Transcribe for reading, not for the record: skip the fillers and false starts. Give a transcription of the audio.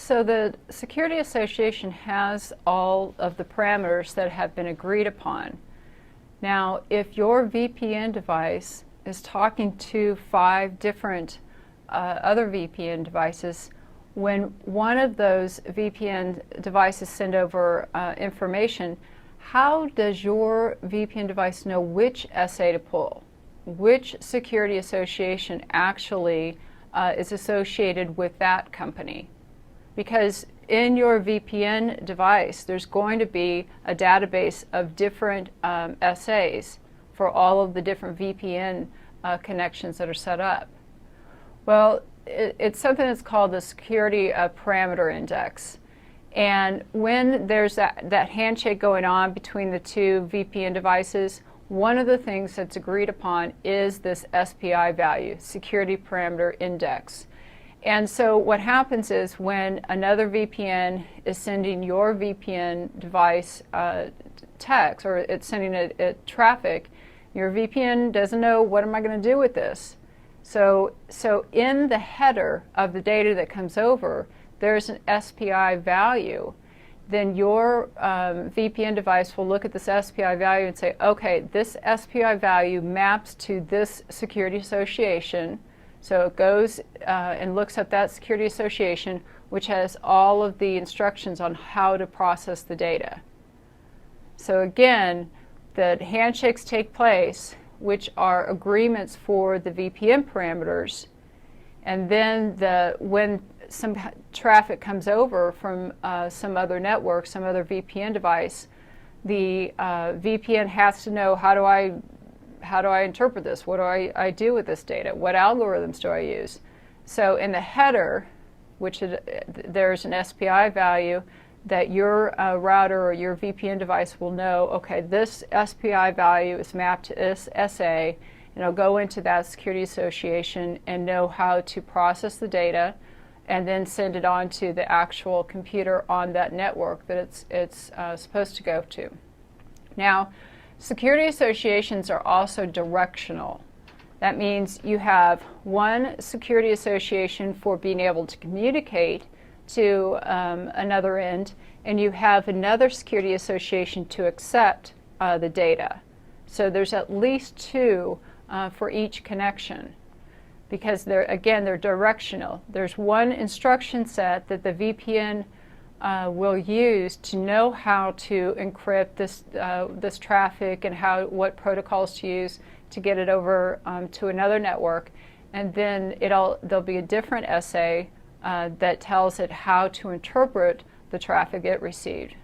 So the security association has all of the parameters that have been agreed upon. Now, if your VPN device is talking to 5 different other VPN devices, when one of those VPN devices send over information, how does your VPN device know which SA to pull? Which security association actually is associated with that company? Because in your VPN device, there's going to be a database of different SAs for all of the different VPN connections that are set up. Well, it's something that's called the security parameter index. And when there's that handshake going on between the 2 VPN devices, one of the things that's agreed upon is this SPI value, security parameter index. And so what happens is when another VPN is sending your VPN device text, or it's sending it traffic, your VPN doesn't know, what am I going to do with this? So in the header of the data that comes over, there's an SPI value. Then your VPN device will look at this SPI value and say, okay, this SPI value maps to this security association. So it goes and looks at that security association, which has all of the instructions on how to process the data. So again, the handshakes take place, which are agreements for the VPN parameters, and then when some traffic comes over from some other network, some other VPN device, the VPN has to know, how do I interpret this? What do I do with this data? What algorithms do I use? So in the header, there's an SPI value that your router or your VPN device will know, okay, this SPI value is mapped to this SA, and it'll go into that security association and know how to process the data and then send it on to the actual computer on that network that it's supposed to go to. Now, security associations are also directional. That means you have one security association for being able to communicate to another end, and you have another security association to accept the data. So there's at least 2 for each connection, because they're directional. There's one instruction set that the VPN will use to know how to encrypt this traffic and what protocols to use to get it over to another network, and then there'll be a different SA that tells it how to interpret the traffic it received.